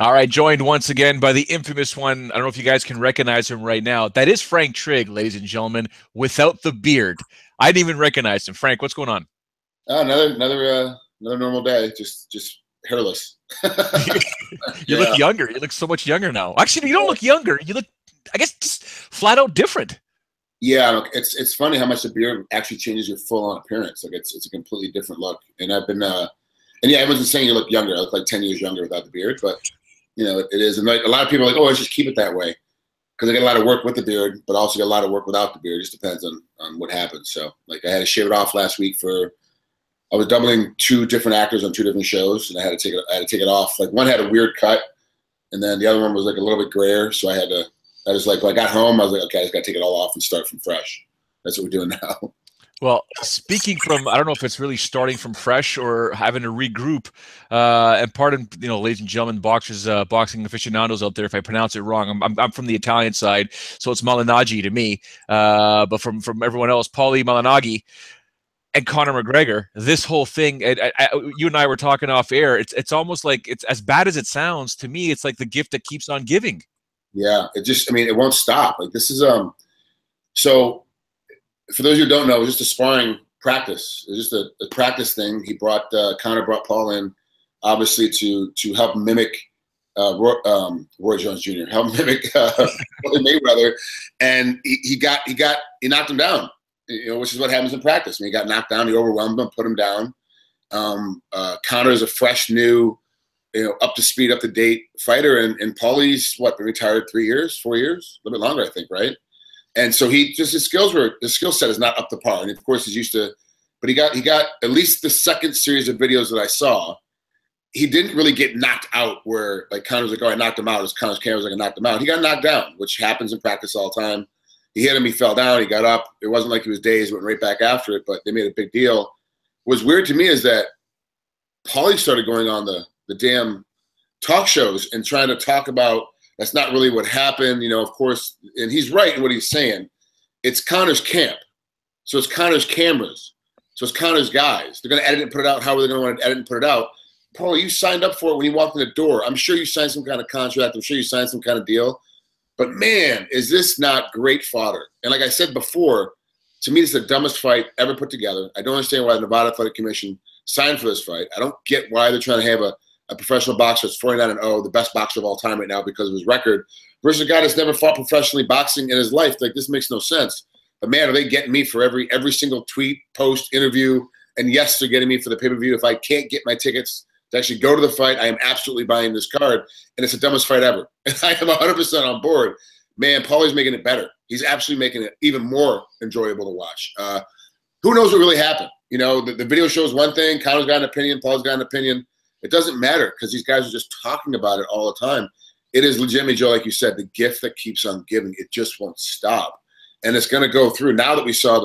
All right, joined once again by the infamous one. I don't know if you guys can recognize him right now. That is Frank Trigg, ladies and gentlemen, without the beard. I didn't even recognize him. Frank, what's going on? Another normal day. Just hairless. You look Yeah, younger. You look so much younger now. Actually, you don't yeah, look younger. You look, I guess, just flat out different. yeah. Look, it's funny how much the beard actually changes your full on appearance. Like it's a completely different look. And I've been and yeah, everyone's saying you look younger. I look like 10 years younger without the beard, but it is. And like a lot of people are like, oh, let's just keep it that way because I get a lot of work with the beard, but also get a lot of work without the beard. It just depends on what happens. So like I had to shave it off last week for. I was doubling two different actors on two different shows, and I had to take it off. Like one had a weird cut, and then the other one was like a little bit grayer. So I had to. I was like, when I got home, I was like, okay, I just got to take it all off and start from fresh. That's what we're doing now. Well, speaking from, I don't know if it's really starting from fresh or having to regroup. And pardon, ladies and gentlemen, boxers, boxing aficionados out there, if I pronounce it wrong. I'm from the Italian side, so it's Malinaggi to me. But from everyone else, Paulie Malinaggi and Conor McGregor, this whole thing, you and I were talking off air. It's almost like, it's as bad as it sounds to me. It's like the gift that keeps on giving. Yeah, I mean, it won't stop. Like this is So for those who don't know, it was just a sparring practice. It was just a practice thing. Conor brought Paul in, obviously to help mimic Roy Jones Jr. Help mimic Mayweather, and he knocked him down. Which is what happens in practice. When he got knocked down, he overwhelmed him, put him down. Conor is a fresh, new, up to speed, up to date fighter, and Paulie's been retired 3 years, 4 years, a little bit longer, I think, right? And so his skill set is not up to par, and of course he's used to. But he got at least the second series of videos that I saw. He didn't really get knocked out where like Conor's like, oh, I knocked him out. As Conor's camera was like, I knocked him out. He got knocked down, which happens in practice all the time. He hit him, he fell down, he got up. It wasn't like he was dazed, went right back after it, but they made a big deal. What's weird to me is that Paulie started going on the damn talk shows and trying to talk about that's not really what happened, of course, and he's right in what he's saying. It's Conor's camp. So it's Conor's cameras. So it's Conor's guys. They're going to edit it and put it out however they're going to want to edit and put it out. Paulie, you signed up for it when you walked in the door. I'm sure you signed some kind of contract. I'm sure you signed some kind of deal. But man, is this not great fodder? And like I said before, to me, it's the dumbest fight ever put together. I don't understand why the Nevada Athletic Commission signed for this fight. I don't get why they're trying to have a professional boxer that's 49-0, the best boxer of all time right now because of his record, versus a guy that's never fought professionally boxing in his life. Like, this makes no sense. But man, are they getting me for every single tweet, post, interview? And yes, they're getting me for the pay-per-view. If I can't get my tickets to actually go to the fight, I am absolutely buying this card. And it's the dumbest fight ever. And I am 100% on board. Man, Paulie's making it better. He's absolutely making it even more enjoyable to watch. Who knows what really happened? The video shows one thing. Conor's got an opinion. Paul's got an opinion. It doesn't matter because these guys are just talking about it all the time. It is legitimately, Joe, like you said, the gift that keeps on giving. It just won't stop. And it's going to go through. Now that we saw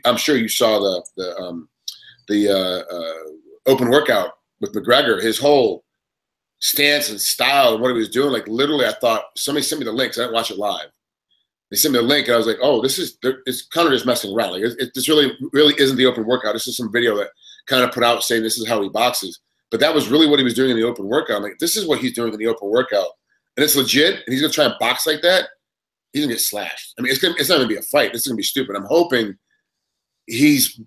I'm sure you saw the open workout with McGregor, his whole stance and style and what he was doing. Like literally, I thought somebody sent me the link. I didn't watch it live. They sent me the link, and I was like, "Oh, it's kind of just messing around. Like this really isn't the open workout. This is some video that kind of put out saying this is how he boxes." But that was really what he was doing in the open workout. I'm like, this is what he's doing in the open workout, and it's legit. And he's gonna try and box like that. He's gonna get slashed. I mean, it's not gonna be a fight. This is gonna be stupid. I'm hoping he's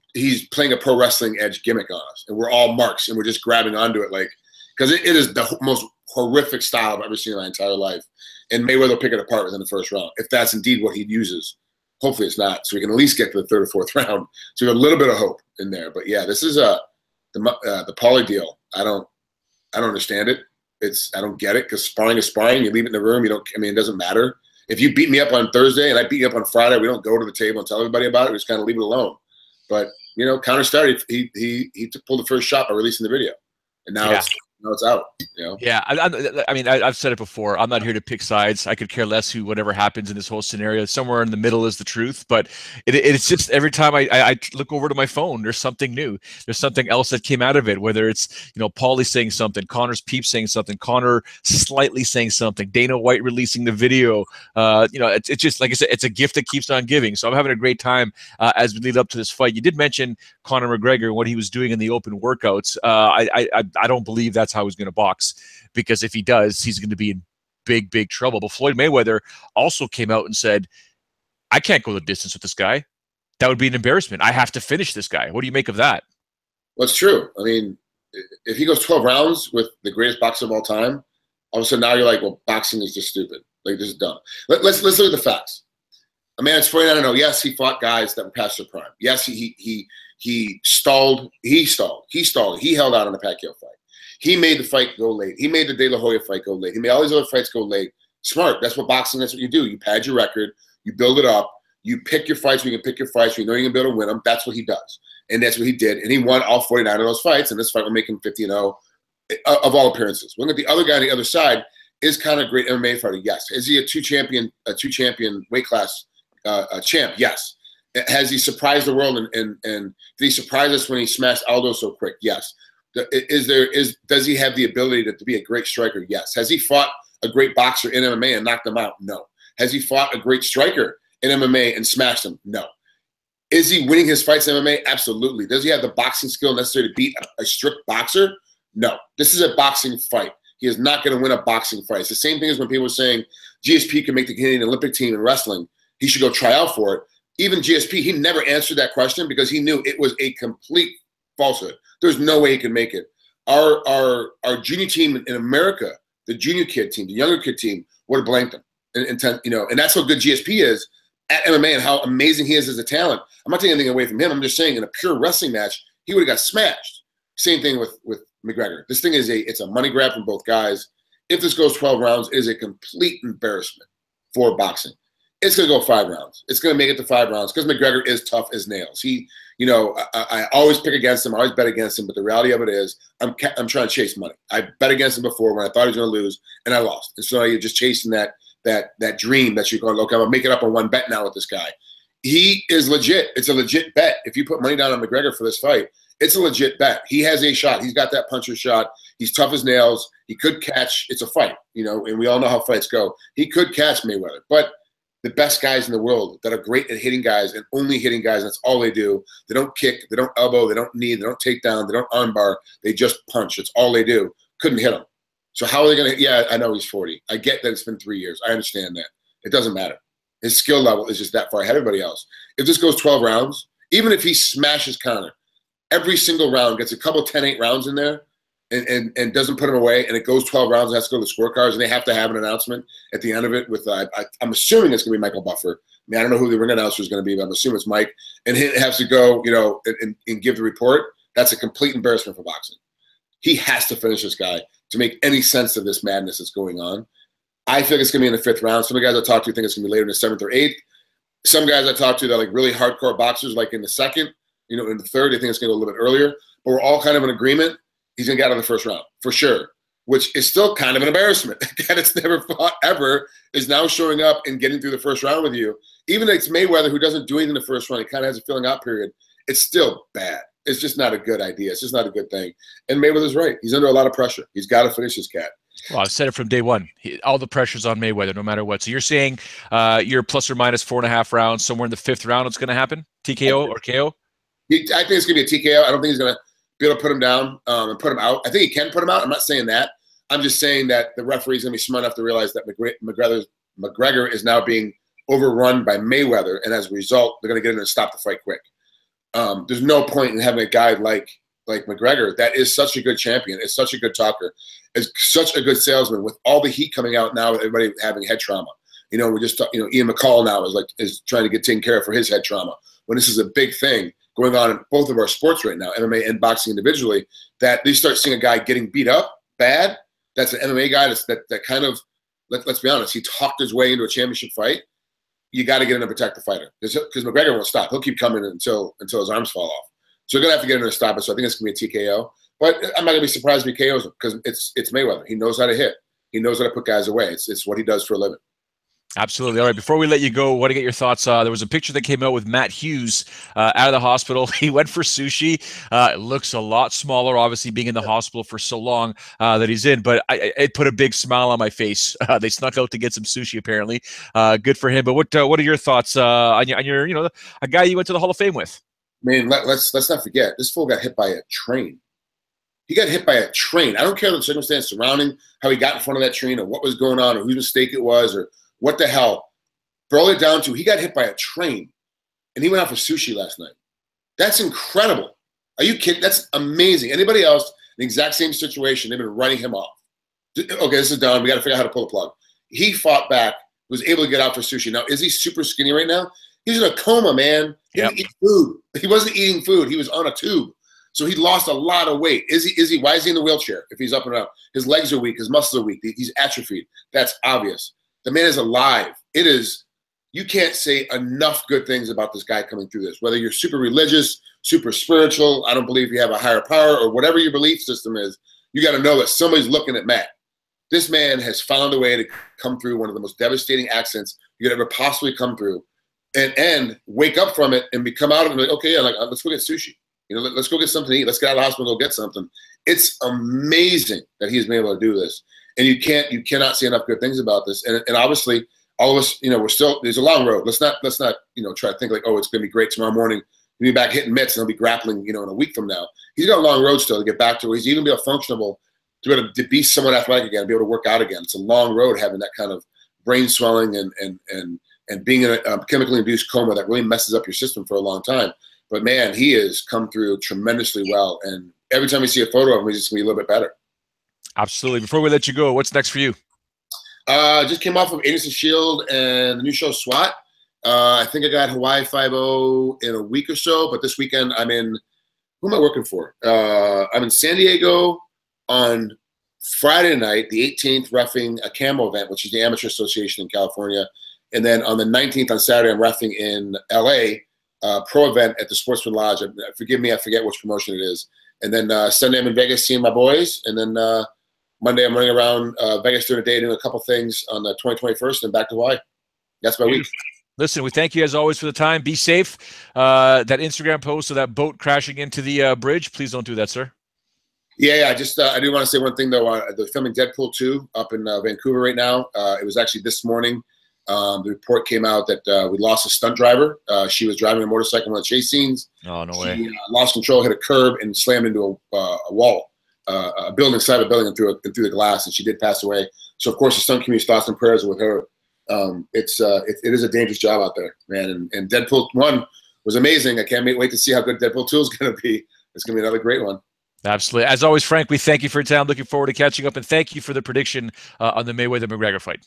playing a pro wrestling edge gimmick on us, and we're all marks, and we're just grabbing onto it like. Because it is the most horrific style I've ever seen in my entire life. And Mayweather will pick it apart within the first round, if that's indeed what he uses. Hopefully it's not, so we can at least get to the third or fourth round. So we have a little bit of hope in there. But yeah, this is the Paulie deal. I don't understand it. I don't get it because sparring is sparring. You leave it in the room. It doesn't matter. If you beat me up on Thursday and I beat you up on Friday, we don't go to the table and tell everybody about it. We just kind of leave it alone. But Conor started. He pulled the first shot by releasing the video, and now it's out. Yeah, I've said it before. I'm not here to pick sides. I could care less whatever happens in this whole scenario. Somewhere in the middle is the truth. But it's just every time I look over to my phone, there's something new. There's something else that came out of it. Whether it's Paulie saying something, Conor's peep saying something, Conor slightly saying something, Dana White releasing the video. It's just like I said, it's a gift that keeps on giving. So I'm having a great time as we lead up to this fight. You did mention Conor McGregor and what he was doing in the open workouts. I don't believe that's how he's going to box, because if he does, he's going to be in big, big trouble. But Floyd Mayweather also came out and said, I can't go the distance with this guy. That would be an embarrassment. I have to finish this guy. What do you make of that? Well, it's true. I mean, if he goes 12 rounds with the greatest boxer of all time, all of a sudden now you're like, well, boxing is just stupid. Like, this is dumb. Let's look at the facts. A man that's 49-0. Yes, he fought guys that were past their prime. Yes, he stalled. He stalled. He held out on the Pacquiao fight. He made the fight go late. He made the De La Hoya fight go late. He made all these other fights go late. Smart. That's what boxing. That's what you do. You pad your record. You build it up. You pick your fights where you can pick your fights where you know you're going to be able to win them. That's what he does. And that's what he did. And he won all 49 of those fights. And this fight will make him 50-0 of all appearances. Look at the other guy on the other side. Is kind of great MMA fighter. Yes. Is he a two champion weight class champ? Yes. Has he surprised the world and did he surprise us when he smashed Aldo so quick? Yes. Does he have the ability to be a great striker? Yes. Has he fought a great boxer in MMA and knocked him out? No. Has he fought a great striker in MMA and smashed him? No. Is he winning his fights in MMA? Absolutely. Does he have the boxing skill necessary to beat a strict boxer? No. This is a boxing fight. He is not going to win a boxing fight. It's the same thing as when people were saying GSP can make the Canadian Olympic team in wrestling. He should go try out for it. Even GSP, he never answered that question because he knew it was a complete falsehood. There's no way he could make it. Our junior team in America, the junior kid team, the younger kid team, would have blanked him. And that's how good GSP is at MMA and how amazing he is as a talent. I'm not taking anything away from him. I'm just saying in a pure wrestling match, he would have got smashed. Same thing with McGregor. This thing it's a money grab from both guys. If this goes 12 rounds, it is a complete embarrassment for boxing. It's going to go 5 rounds. It's going to make it to 5 rounds because McGregor is tough as nails. I always pick against him. I always bet against him. But the reality of it is I'm trying to chase money. I bet against him before when I thought he was going to lose, and I lost. And so you're just chasing that dream that you're going, okay, I'm going to make it up on one bet now with this guy. He is legit. It's a legit bet. If you put money down on McGregor for this fight, it's a legit bet. He has a shot. He's got that puncher shot. He's tough as nails. He could catch. It's a fight, and we all know how fights go. He could catch Mayweather. But the best guys in the world that are great at hitting guys and only hitting guys, that's all they do. They don't kick. They don't elbow. They don't knee. They don't take down. They don't armbar. They just punch. It's all they do. Couldn't hit him. So how are they going to – yeah, I know he's 40. I get that it's been 3 years. I understand that. It doesn't matter. His skill level is just that far ahead of everybody else. If this goes 12 rounds, even if he smashes Conor, every single round gets a couple 10-8 rounds in there and doesn't put him away, and it goes 12 rounds and has to go to scorecards, and they have to have an announcement at the end of it with I'm assuming it's going to be Michael Buffer. I mean, I don't know who the ring announcer is going to be, but I'm assuming it's Mike, and he has to go, and give the report. That's a complete embarrassment for boxing. He has to finish this guy to make any sense of this madness that's going on. I think it's going to be in the 5th round. Some of the guys I talk to think it's going to be later in the 7th or 8th. Some guys I talk to that are like really hardcore boxers, like in the 2nd, in the 3rd, they think it's going to go a little bit earlier. But we're all kind of in agreement. He's going to get out of the 1st round for sure, which is still kind of an embarrassment. That it's never fought ever is now showing up and getting through the 1st round with you. Even if it's Mayweather who doesn't do anything in the 1st round, he kind of has a filling out period. It's still bad. It's just not a good idea. It's just not a good thing. And Mayweather's right. He's under a lot of pressure. He's got to finish his cat. Well, I've said it from day one. All the pressure's on Mayweather, no matter what. So you're saying you're plus or minus 4.5 rounds, somewhere in the 5th round it's going to happen? TKO or KO? I think it's going to be a TKO. I don't think he's going to be able to put him down and put him out. I think he can put him out. I'm not saying that. I'm just saying that the referee's going to be smart enough to realize that McGregor is now being overrun by Mayweather, and as a result, they're going to get in and stop the fight quick. There's no point in having a guy like McGregor that is such a good champion, is such a good talker, is such a good salesman with all the heat coming out now with everybody having head trauma. We're just Ian McCall now is trying to get taken care of for his head trauma. When this is a big thing going on in both of our sports right now, MMA and boxing individually, that they start seeing a guy getting beat up bad. That's an MMA guy that kind of, let's be honest, he talked his way into a championship fight. You got to get in and protect the fighter because McGregor won't stop. He'll keep coming until his arms fall off. So you're going to have to get in there and stop it. So I think it's going to be a TKO. But I'm not going to be surprised if he KOs him because it's Mayweather. He knows how to hit. He knows how to put guys away. It's what he does for a living. Absolutely. All right. Before we let you go, I want to get your thoughts. There was a picture that came out with Matt Hughes out of the hospital. He went for sushi. It looks a lot smaller, obviously, being in the hospital for so long that he's in. But it put a big smile on my face. They snuck out to get some sushi, apparently. Good for him. But what are your thoughts on your a guy you went to the Hall of Fame with? Man, let's not forget, this fool got hit by a train. He got hit by a train. I don't care the circumstance surrounding how he got in front of that train or what was going on or whose mistake it was or what the hell. Boil it down to he got hit by a train and he went out for sushi last night. That's incredible. Are you kidding? That's amazing. Anybody else in the exact same situation, they've been writing him off. Okay, this is done. We got to figure out how to pull the plug. He fought back, was able to get out for sushi. Now, is he super skinny right now? He's in a coma, man. He didn't eat food. He wasn't eating food. He was on a tube. So he lost a lot of weight. Why is he in the wheelchair if he's up and out? His legs are weak. His muscles are weak. He's atrophied. That's obvious. The man is alive. You can't say enough good things about this guy coming through this. Whether you're super religious, super spiritual, I don't believe you have a higher power, or whatever your belief system is, you got to know that somebody's looking at Matt. This man has found a way to come through one of the most devastating accidents you could ever possibly come through and wake up from it and come out of it like, okay, yeah, let's go get sushi. Let's go get something to eat. Let's get out of the hospital and go get something. It's amazing that he's been able to do this. And you cannot say enough good things about this. And obviously, all of us, there's a long road. Let's not, try to think like, oh, it's going to be great tomorrow morning. He'll be back hitting mitts and he'll be grappling, in a week from now. He's got a long road still to get back to where he's even be able functional to be able to be somewhat athletic again, be able to work out again. It's a long road having that kind of brain swelling and being in a chemically induced coma that really messes up your system for a long time. But man, he has come through tremendously well. And every time we see a photo of him, he's just going to be a little bit better. Absolutely. Before we let you go, what's next for you? Just came off of Agents of S.H.I.E.L.D. and the new show SWAT. I think I got Hawaii Five-0 in a week or so, but this weekend I'm in, who am I working for? I'm in San Diego on Friday night, the 18th, reffing a camo event, which is the Amateur Association in California. And then on the 19th, on Saturday, I'm reffing in LA, pro event at the Sportsman Lodge. Forgive me, I forget which promotion it is. And then Sunday, I'm in Vegas seeing my boys. And then Monday, I'm running around Vegas during the day doing a couple things on the 21st and back to Hawaii. That's my week. Listen, we thank you as always for the time. Be safe. That Instagram post of that boat crashing into the bridge, please don't do that, sir. Yeah. I do want to say one thing, though. They're filming Deadpool 2 up in Vancouver right now. It was actually this morning. The report came out that we lost a stunt driver. She was driving a motorcycle in one of the chase scenes. Oh, no way. She lost control, hit a curb, and slammed into a wall, a building, side of a building, and through the glass, and she did pass away. So, of course, the stunt community's thoughts and prayers are with her. It is a dangerous job out there, man. And Deadpool 1 was amazing. I can't wait to see how good Deadpool 2 is going to be. It's going to be another great one. Absolutely. As always, Frank, we thank you for your time. Looking forward to catching up, and thank you for the prediction on the Mayweather-McGregor fight.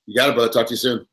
You got it, brother. Talk to you soon.